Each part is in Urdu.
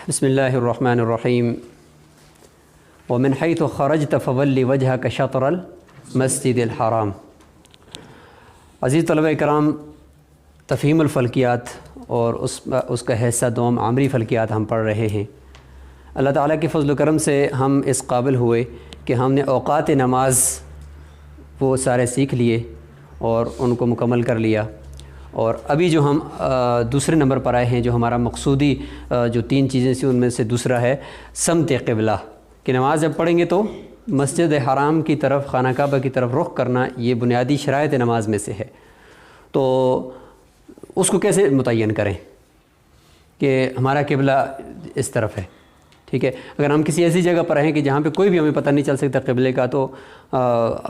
بسم اللہ الرحمن الرحیم ومن حیث خرجت فول وجہک شطر المسجد الحرام۔ عزیز طلبہ کرام، تفہیم الفلکیات اور اس کا حصہ دوم عمری فلکیات ہم پڑھ رہے ہیں۔ اللہ تعالیٰ کے فضل و کرم سے ہم اس قابل ہوئے کہ ہم نے اوقات نماز وہ سارے سیکھ لیے اور ان کو مکمل کر لیا، اور ابھی جو ہم دوسرے نمبر پر آئے ہیں، جو ہمارا مقصودی جو 3 چیزیں تھیں ان میں سے دوسرا ہے سمت قبلہ، کہ نماز جب پڑھیں گے تو مسجد حرام کی طرف، خانہ کعبہ کی طرف رخ کرنا، یہ بنیادی شرائط نماز میں سے ہے۔ تو اس کو کیسے متعین کریں کہ ہمارا قبلہ اس طرف ہے؟ ٹھیک ہے، اگر ہم کسی ایسی جگہ پر ہیں کہ جہاں پہ کوئی بھی ہمیں پتہ نہیں چل سکتا قبلے کا، تو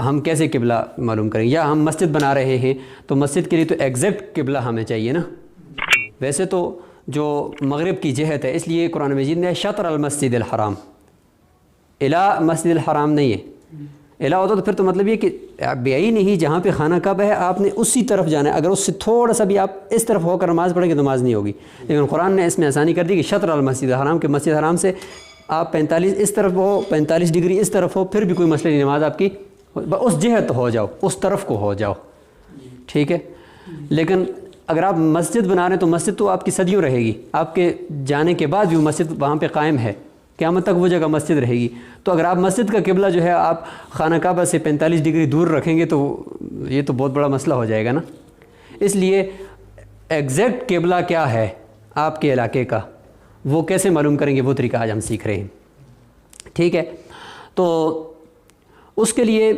ہم کیسے قبلہ معلوم کریں؟ یا ہم مسجد بنا رہے ہیں تو مسجد کے لیے تو ایگزیکٹ قبلہ ہمیں چاہیے نا۔ ویسے تو جو مغرب کی جہت ہے، اس لیے قرآن مجید نے شطر المسجد الحرام، الا مسجد الحرام نہیں ہے۔ الا ہوتا تو پھر تو مطلب یہ کہ بعین ہی جہاں پہ خانہ کعبہ ہے آپ نے اسی طرف جانا ہے۔ اگر اس سے تھوڑا سا بھی آپ اس طرف ہو کر نماز پڑھیں گے تو نماز نہیں ہوگی، لیکن قرآن نے اس میں آسانی کر دی کہ شطر المسجد الحرام، کہ مسجد حرام سے آپ 45 اس طرف ہو، 45 ڈگری اس طرف ہو، پھر بھی کوئی مسئلہ نہیں، نماز آپ کی اس جہت ہو جاؤ، اس طرف کو ہو جاؤ، ٹھیک ہے۔ لیکن اگر آپ مسجد بنا رہے ہیں تو مسجد تو آپ کی صدیوں رہے گی، آپ کے جانے کے بعد بھی مسجد وہاں پہ قائم ہے، قیامت تک وہ جگہ مسجد رہے گی۔ تو اگر آپ مسجد کا قبلہ جو ہے آپ خانہ کعبہ سے 45 ڈگری دور رکھیں گے تو یہ تو بہت بڑا مسئلہ ہو جائے گا نا۔ اس لیے ایگزیکٹ قبلہ کیا ہے آپ کے علاقے کا، وہ کیسے معلوم کریں گے، وہ طریقہ آج ہم سیکھ رہے ہیں، ٹھیک ہے۔ تو اس کے لیے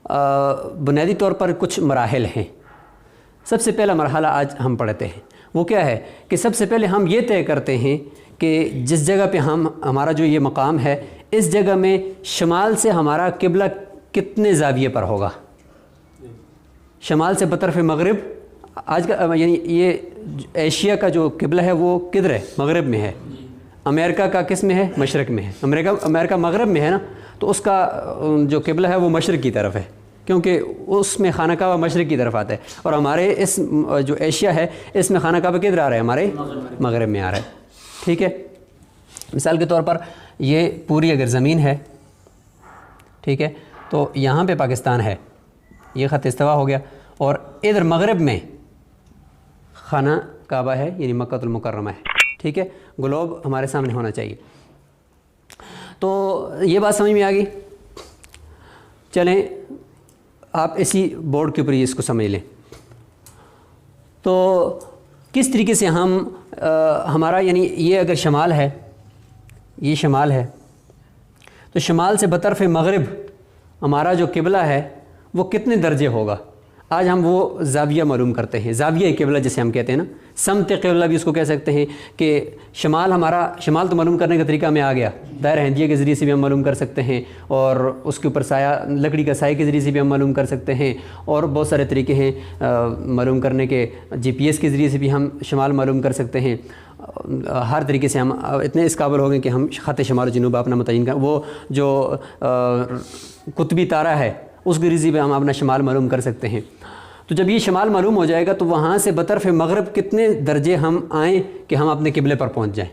بنیادی طور پر کچھ مراحل ہیں۔ سب سے پہلا مرحلہ آج ہم پڑھتے ہیں، وہ کیا ہے کہ سب سے پہلے ہم یہ طے کرتے ہیں کہ جس جگہ پہ ہمارا جو یہ مقام ہے، اس جگہ میں شمال سے ہمارا قبلہ کتنے زاویے پر ہوگا۔ شمال سے بطرف مغرب، آج کا یعنی یہ ایشیا کا جو قبلہ ہے وہ کدھر ہے؟ مغرب میں ہے۔ امریکہ کا کس میں ہے؟ مشرق میں ہے۔ امریکہ مغرب میں ہے نا، تو اس کا جو قبلہ ہے وہ مشرق کی طرف ہے، کیونکہ اس میں خانہ کعبہ مشرق کی طرف آتا ہے، اور ہمارے اس جو ایشیا ہے اس میں خانہ کعبہ کدھر آ رہا ہے؟ ہمارے مغرب میں آ رہا ہے، ٹھیک ہے۔ مثال کے طور پر یہ پوری اگر زمین ہے، ٹھیک ہے، تو یہاں پہ پاکستان ہے، یہ خط استوا ہو گیا، اور ادھر مغرب میں خانہ کعبہ ہے، یعنی مکہ المکرمہ ہے، ٹھیک ہے۔ گلوب ہمارے سامنے ہونا چاہیے۔ تو یہ بات سمجھ میں آ گئی؟ چلیں آپ اسی بورڈ کے اوپر اس کو سمجھ لیں۔ تو کس طریقے سے ہمارا یعنی یہ اگر شمال ہے، یہ شمال ہے، تو شمال سے بطرف مغرب ہمارا جو قبلہ ہے وہ کتنے درجے ہوگا؟ آج ہم وہ زاویہ معلوم کرتے ہیں، زاویہ قبلہ جسے ہم کہتے ہیں نا، سمت قبلہ بھی اس کو کہہ سکتے ہیں، کہ شمال شمال تو معلوم کرنے کا طریقہ ہمیں آ گیا، دائرہ ہندیہ کے ذریعے سے بھی ہم معلوم کر سکتے ہیں، اور اس کے اوپر سایہ، لکڑی کا سایہ کے ذریعے سے بھی ہم معلوم کر سکتے ہیں، اور بہت سارے طریقے ہیں معلوم کرنے کے، GPS کے ذریعے سے بھی ہم شمال معلوم کر سکتے ہیں۔ ہر طریقے سے ہم اتنے اس قابل ہو گئے کہ ہم خط شمال و جنوب اپنا متعین کریں، وہ جو قطبی تارہ ہے اس کے ذریعے بھی ہم اپنا شمال معلوم کر سکتے ہیں۔ تو جب یہ شمال معلوم ہو جائے گا تو وہاں سے بطرف مغرب کتنے درجے ہم آئیں کہ ہم اپنے قبلے پر پہنچ جائیں،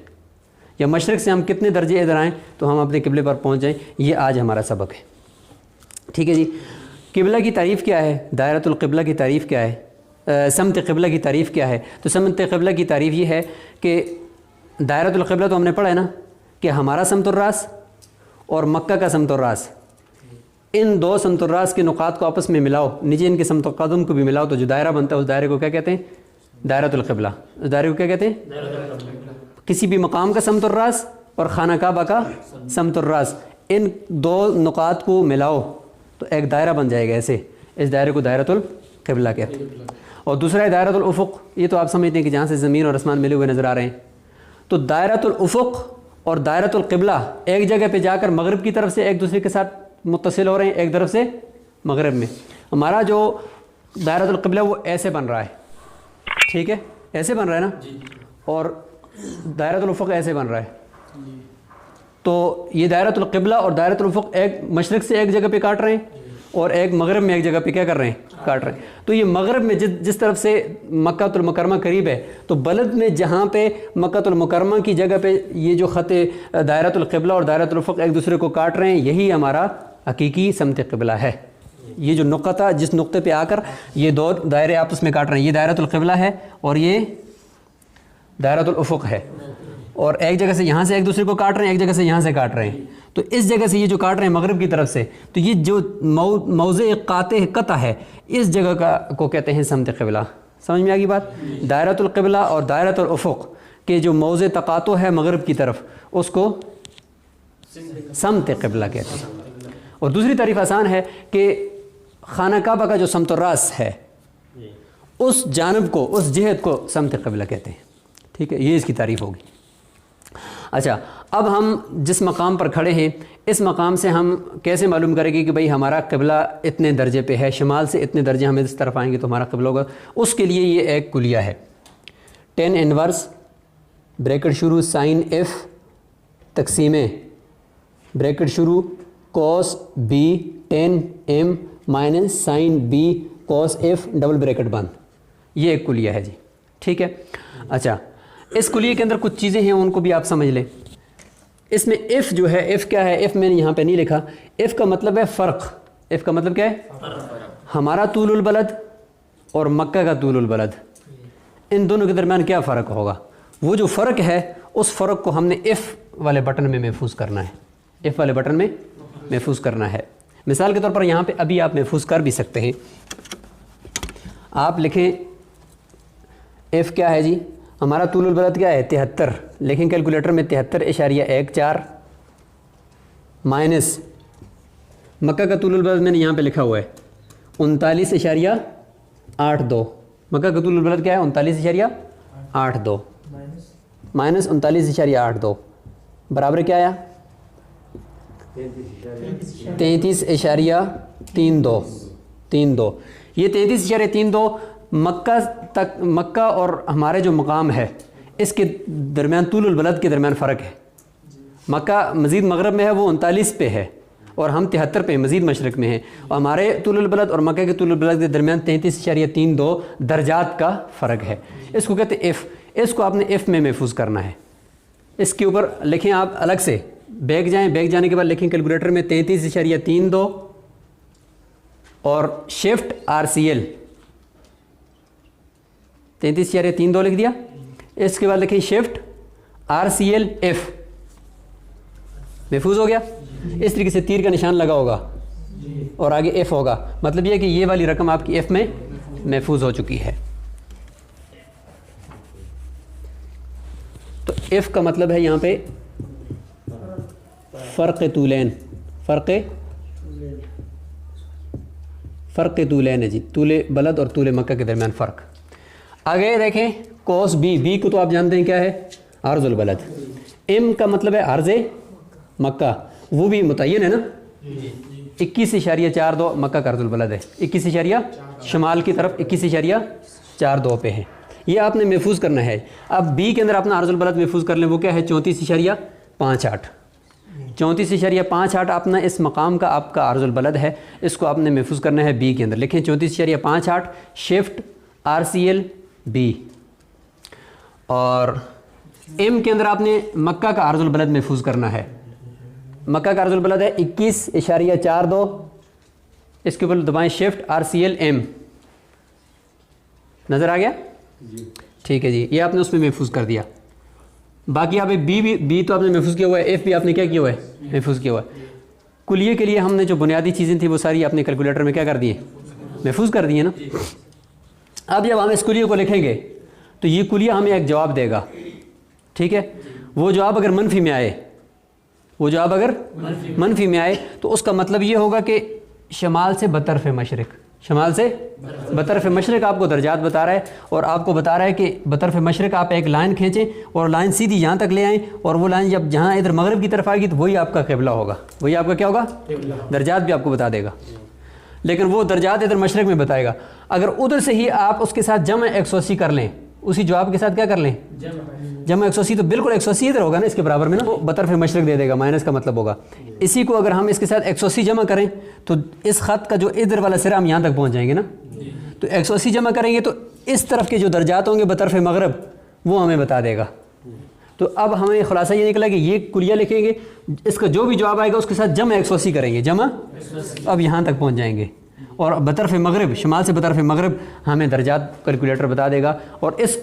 یا مشرق سے ہم کتنے درجے ادھر آئیں تو ہم اپنے قبلے پر پہنچ جائیں، یہ آج ہمارا سبق ہے، ٹھیک ہے جی۔ قبلہ کی تعریف کیا ہے؟ دائرۃ القبلہ کی تعریف کیا ہے؟ سمت قبلہ کی تعریف کیا ہے؟ تو سمت قبلہ کی تعریف یہ ہے کہ دائرۃ القبلہ تو ہم نے پڑھا ہے نا، کہ ہمارا سمت الراس اور مکہ کا سمت الراس، ان دو سمت الراس کے نقاط کو آپس میں ملاؤ، نیچے ان کے سمت القدم کو بھی ملاؤ تو جو دائرہ بنتا ہے اس دائرے کو کیا کہتے ہیں؟ دائرۃ القبلہ۔ اس دائرے کو کیا کہتے ہیں؟ کسی بھی مقام کا سمت الراس اور خانہ کعبہ کا سمت الراس، ان دو نقاط کو ملاؤ تو ایک دائرہ بن جائے گا ایسے، اس دائرے کو دائرۃ القبلہ کہتے ہیں۔ اور دوسرا ہے دائرۃ الافق، یہ تو آپ سمجھتے ہیں کہ جہاں سے زمین اور آسمان ملے ہوئے نظر آ رہے ہیں۔ تو دائرۃ الافق اور دائرۃ القبلہ ایک جگہ پہ جا کر مغرب کی طرف سے ایک دوسرے کے ساتھ متصل ہو رہے ہیں، ایک طرف سے مغرب میں۔ ہمارا جو دائرۃ القبلہ وہ ایسے بن رہا ہے، ٹھیک ہے، ایسے بن رہا ہے نا، اور دائرۃ الافق ایسے بن رہا ہے۔ تو یہ دائرۃ القبلہ اور دائرۃ الافق ایک مشرق سے ایک جگہ پہ کاٹ رہے ہیں، اور ایک مغرب میں ایک جگہ پہ کیا کر رہے ہیں؟ کاٹ رہے ہیں۔ تو یہ مغرب میں جس طرف سے مکہ المکرمہ قریب ہے، تو بلد میں جہاں پہ مکہ المکرمہ کی جگہ پہ یہ جو خط دائرۃ القبلہ اور دائرۃ الافق ایک دوسرے کو کاٹ رہے ہیں، یہی ہمارا حقیقی سمت قبلہ ہے۔ یہ جو نقطہ تھا، جس نقطے پہ آ کر یہ دو دائرے آپس میں کاٹ رہے ہیں، یہ دائرۃ القبلہ ہے اور یہ دائرۃ الافق ہے، اور ایک جگہ سے یہاں سے ایک دوسرے کو کاٹ رہے ہیں، ایک جگہ سے یہاں سے کاٹ رہے ہیں۔ تو اس جگہ سے یہ جو کاٹ رہے ہیں مغرب کی طرف سے، تو یہ جو موضع قطع ہے، اس جگہ کو کہتے ہیں سمت قبلہ۔ سمجھ میں آ گئی بات؟ دائرۃ القبلہ اور دائرۃ الافق کے جو موضع تقاطع ہے مغرب کی طرف، اس کو سمت قبلہ کہتے ہیں۔ اور دوسری تعریف آسان ہے کہ خانہ کعبہ کا جو سمت الراس ہے، اس جانب کو، اس جہت کو سمت قبلہ کہتے ہیں۔ ٹھیک ہے، یہ اس کی تعریف ہوگی۔ اچھا، اب ہم جس مقام پر کھڑے ہیں، اس مقام سے ہم کیسے معلوم کریں گے کہ بھئی ہمارا قبلہ اتنے درجے پہ ہے، شمال سے اتنے درجے ہم اس طرف آئیں گے تو ہمارا قبلہ ہوگا؟ اس کے لیے یہ ایک کلیہ ہے، ٹین انورس بریکٹ شروع سائن ایف تقسیمیں بریکٹ شروع cos B tan M minus sine B cos F double bracket بند، یہ ایک کلیہ ہے جی۔ ٹھیک ہے، اچھا اس کلیے کے اندر کچھ چیزیں ہیں، ان کو بھی آپ سمجھ لیں۔ اس میں ایف جو ہے، ایف کیا ہے؟ ایف میں نے یہاں پہ نہیں لکھا۔ ایف کا مطلب ہے فرق۔ ایف کا مطلب کیا ہے؟ ہمارا طول البلد اور مکہ کا طول البلد، ان دونوں کے درمیان کیا فرق ہوگا؟ وہ جو فرق ہے، اس فرق کو ہم نے ایف والے بٹن میں محفوظ کرنا ہے، ایف والے بٹن میں محفوظ کرنا ہے۔ مثال کے طور پر یہاں پہ ابھی آپ محفوظ کر بھی سکتے ہیں، آپ لکھیں ایف کیا ہے جی؟ ہمارا طول البلد کیا ہے؟ 73، لیکن کیلکولیٹر میں 73.14 مائنس مکہ کا طول البلد میں نے یہاں پہ لکھا ہوا ہے 39.82۔ مکہ کا طول البلد کیا ہے؟ 39.82 مائنس 39.82 برابر کیا آیا؟ 33.32۔ یہ 33.32 مکہ اور ہمارے جو مقام ہے اس کے درمیان طول البلد کے درمیان فرق ہے۔ مکہ مزید مغرب میں ہے، وہ 39 پہ ہے، اور ہم 73 پہ مزید مشرق میں ہیں، اور ہمارے طول البلد اور مکہ کے طول البلد کے درمیان 33.32 درجات کا فرق ہے۔ اس کو کہتے ہیں ایف۔ اس کو آپ نے ایف میں محفوظ کرنا ہے۔ اس کے اوپر لکھیں آپ الگ سے، بیک جائیں، بیک جانے کے بعد لکھیں کیلکولیٹر میں 33.32 اور شفٹ آر سی ایل 33.32 لکھ دیا۔ اس کے بعد لکھیں shift R C L F, محفوظ ہو گیا۔ اس طریقے سے تیر کا نشان لگا ہوگا اور آگے ایف ہوگا، مطلب یہ کہ یہ والی رقم آپ کی ایف میں محفوظ ہو چکی ہے۔ تو ایف کا مطلب ہے یہاں پہ فرق طولین، فرق طولین ہے جی، طول بلد اور طول مکہ کے درمیان فرق۔ آگے دیکھیں کوس بی، بی کو تو آپ جانتے ہیں کیا ہے؟ عرض البلد۔ ایم کا مطلب ہے عرض مکہ، وہ بھی متعین ہے نا، 21.42 مکہ کا عرض البلد ہے، 21 شمال کی طرف 21.42 پہ ہے، یہ آپ نے محفوظ کرنا ہے۔ اب بی کے اندر اپنا عرض البلد محفوظ کر لیں، وہ کیا ہے؟ 34.58 34.58 اپنا اس مقام کا آپ کا عرض البلد ہے، اس کو آپ نے محفوظ کرنا ہے بی کے اندر۔ لکھیں 34.58 shift R C L B, اور ایم کے اندر آپ نے مکہ کا عرض البلد محفوظ کرنا ہے۔ مکہ کا عرض البلد ہے 21.42، اس کے اوپر دبائیں shift R C L M, نظر آ گیا؟ ٹھیک ہے جی، یہ آپ نے اس میں محفوظ کر دیا۔ باقی آپ بی تو آپ نے محفوظ کیا ہوا ہے، ایف بھی آپ نے کیا کیا ہوا ہے؟ محفوظ کیا ہوا ہے۔ کلیے کے لیے ہم نے جو بنیادی چیزیں تھیں وہ ساری آپ نے کیلکولیٹر میں کیا کر دی ہیں؟ محفوظ کر دی ہیں نا۔ اب جب ہم اس کلیے کو لکھیں گے تو یہ کلیہ ہمیں ایک جواب دے گا، ٹھیک ہے؟ وہ جواب اگر منفی میں آئے، وہ جواب اگر منفی میں آئے تو اس کا مطلب یہ ہوگا کہ شمال سے بطرف مشرق، شمال سے بطرف مشرق آپ کو درجات بتا رہا ہے، اور آپ کو بتا رہا ہے کہ بطرف مشرق آپ ایک لائن کھینچیں اور لائن سیدھی یہاں تک لے آئیں، اور وہ لائن جب جہاں ادھر مغرب کی طرف آئے گی تو وہی آپ کا قبلہ ہوگا، وہی آپ کا کیا ہوگا؟ درجات بھی آپ کو بتا دے گا، لیکن وہ درجات ادھر مشرق میں بتائے گا۔ اگر ادھر سے ہی آپ اس کے ساتھ جمع 180 کر لیں اسی جواب کے ساتھ کیا کر لیں جمع 180 تو بالکل 180 ادھر ہوگا نا اس کے برابر میں نا وہ بطرف مشرق دے دے گا مائنس کا مطلب ہوگا اسی کو اگر ہم اس کے ساتھ 180 جمع کریں تو اس خط کا جو ادھر والا سرا ہم یہاں تک پہنچ جائیں گے نا تو 180 جمع کریں گے تو اس طرف کے جو درجات ہوں گے بطرف مغرب وہ ہمیں بتا دے گا تو اب ہمیں خلاصہ یہ نکلا کہ یہ کلیہ لکھیں گے اس کا جو بھی جواب آئے گا اس کے ساتھ جمع 180 کریں گے جمع اب یہاں تک پہنچ جائیں گے اور بطرف مغرب شمال سے بطرف مغرب ہمیں درجات کیلکولیٹر بتا دے گا اور اس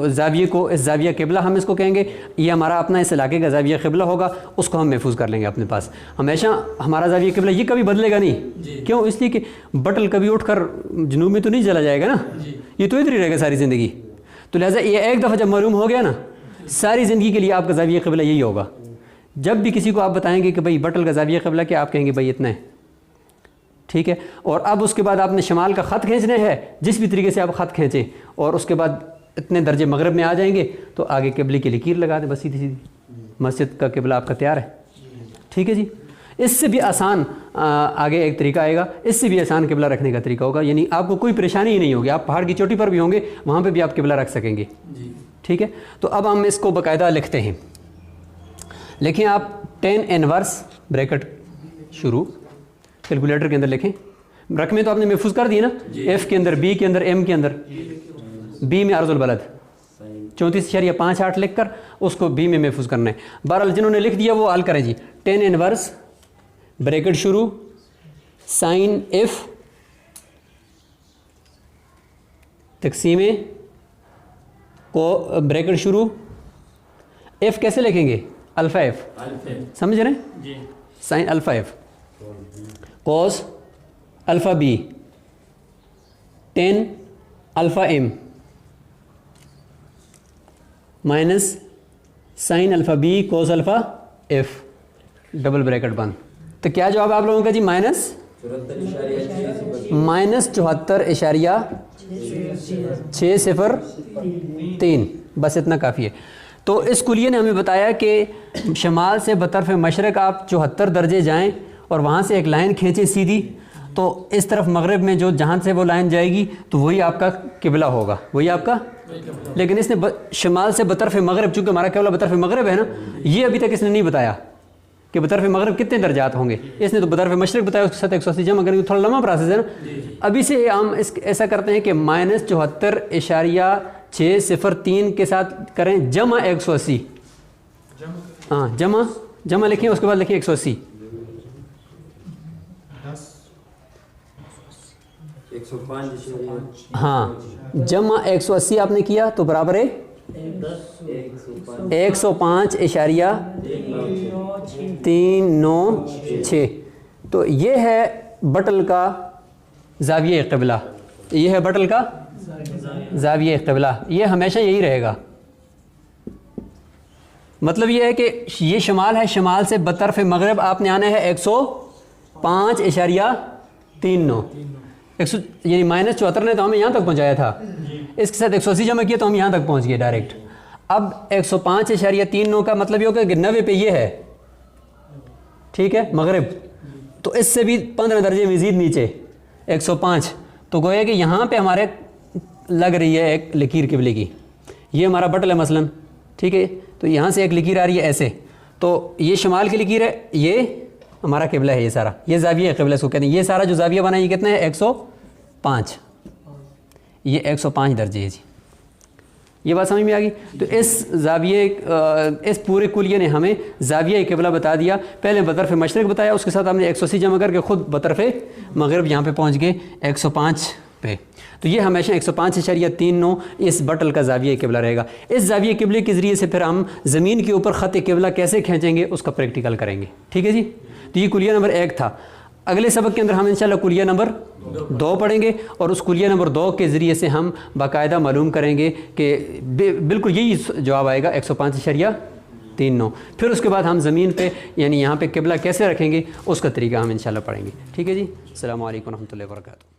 زاویے کو اس زاویہ قبلہ ہم اس کو کہیں گے یہ ہمارا اپنا اس علاقے کا زاویہ قبلہ ہوگا اس کو ہم محفوظ کر لیں گے اپنے پاس ہمیشہ ہمارا زاویہ قبلہ یہ کبھی بدلے گا نہیں کیوں اس لیے کہ بٹل کبھی اٹھ کر جنوب میں تو نہیں چلا جائے گا نا یہ تو ادھر ہی رہے گا ساری زندگی تو لہٰذا یہ ایک دفعہ جب معلوم ہو گیا نا ساری زندگی کے لیے آپ کا زاویہ قبلہ یہی ہوگا جب بھی کسی کو آپ بتائیں گے کہ بھائی بٹل کا زاویہ قبلہ کیا آپ کہیں گے بھائی اتنا ہے ٹھیک ہے اور اب اس کے بعد آپ نے شمال کا خط کھینچنا ہے جس بھی طریقے سے آپ خط کھینچیں اور اس کے بعد اتنے درجے مغرب میں آ جائیں گے تو آگے قبلے کی لکیر لگا دیں بس سیدھی سیدھی مسجد کا قبلہ آپ کا تیار ہے ٹھیک ہے جی اس سے بھی آسان آگے ایک طریقہ آئے گا اس سے بھی آسان قبلہ رکھنے کا طریقہ ہوگا یعنی آپ کو کوئی پریشانی ہی نہیں ہوگی آپ پہاڑ کی چوٹی پر بھی ہوں گے وہاں پہ بھی آپ قبلہ رکھ سکیں گے ٹھیک ہے تو اب ہم اس کو باقاعدہ لکھتے ہیں لکھیں آپ tan انورس بریکٹ شروع کیلکولیٹر کے اندر لکھیں رقمیں تو آپ نے محفوظ کر دی نا ایف کے اندر بی کے اندر ایم کے اندر بی میں عرض البلد 34.58 لکھ کر اس کو بی میں محفوظ کرنا ہے بہرحال جنہوں نے لکھ دیا وہ حل کریں جی tan انورس بریکٹ شروع سائن ایف تقسیم کو بریکٹ شروع ایف کیسے لکھیں گے الفا ایف سمجھ رہے ہیں sine alpha F cos alpha B tan alpha M minus sine alpha B cos alpha F double bracket بند تو کیا جواب آپ لوگوں کا جی مائنس 74.603 بس اتنا کافی ہے تو اس کلیے نے ہمیں بتایا کہ شمال سے بطرف مشرق آپ 74 درجے جائیں اور وہاں سے ایک لائن کھینچیں سیدھی تو اس طرف مغرب میں جو جہاں سے وہ لائن جائے گی تو وہی آپ کا قبلہ ہوگا وہی آپ کا لیکن اس نے شمال سے بطرف مغرب چونکہ ہمارا قبلہ بطرف مغرب ہے نا یہ ابھی تک اس نے نہیں بتایا کہ بطرف مغرب کتنے درجات ہوں گے اس نے تو بطرف مشرق بتایا اس کے ساتھ 180 جمع کریں گے تھوڑا لمبا پروسیس ہے نا ابھی سے ہم ایسا کرتے ہیں کہ -74.603 کے ساتھ کریں جمع 180 ہاں جمع لکھیں اس کے بعد لکھیں 180 ہاں جمع 180 آپ نے کیا تو برابر ہے 105.396 تو یہ ہے بٹل کا زاویہ قبلہ یہ ہے بٹل کا زاویہ قبلہ یہ ہمیشہ یہی رہے گا مطلب یہ ہے کہ یہ شمال ہے شمال سے بطرف مغرب آپ نے آنا ہے 105.39 یعنی -74 نے تو ہمیں یہاں تک پہنچایا تھا اس کے ساتھ 180 جمع کیا تو ہم یہاں تک پہنچ گئے ڈائریکٹ اب 105.39 کا مطلب یہ ہوگا کہ 90 پہ یہ ہے ٹھیک ہے مغرب تو اس سے بھی 15 درجے مزید نیچے 105 تو گویا کہ یہاں پہ ہمارے لگ رہی ہے ایک لکیر قبلے کی یہ ہمارا بٹل ہے مثلا ٹھیک ہے تو یہاں سے ایک لکیر آ رہی ہے ایسے تو یہ شمال کی لکیر ہے یہ ہمارا قبلہ ہے یہ سارا یہ زاویہ قبلہ اس کو کہتے ہیں یہ سارا جو زاویہ بنا ہے یہ کتنا ہے 105 یہ 105 درجے ہے جی یہ بات سمجھ میں آ گئی تو اس زاویہ اس پورے کلیے نے ہمیں زاویہ قبلہ بتا دیا پہلے بطرف مشرق بتایا اس کے ساتھ ہم نے 180 جمع کر کے خود بطرف مغرب یہاں پہ پہنچ گئے 105 پہ تو یہ ہمیشہ 105.39 اس بٹل کا زاویہ قبلہ رہے گا اس زاویہ قبلے کے ذریعے سے پھر ہم زمین کے اوپر خط قبلہ کیسے کھینچیں گے اس کا پریکٹیکل کریں گے ٹھیک ہے جی تو یہ کلیہ نمبر 1 تھا اگلے سبق کے اندر ہم انشاءاللہ کلیہ نمبر 2 پڑھیں گے اور اس کلیہ نمبر 2 کے ذریعے سے ہم باقاعدہ معلوم کریں گے کہ بالکل یہی جواب آئے گا 105.39 پھر اس کے بعد ہم زمین پہ یعنی یہاں پہ قبلہ کیسے رکھیں گے اس کا طریقہ ہم انشاءاللہ پڑھیں گے ٹھیک ہے جی السلام علیکم ورحمۃ اللہ وبرکاتہ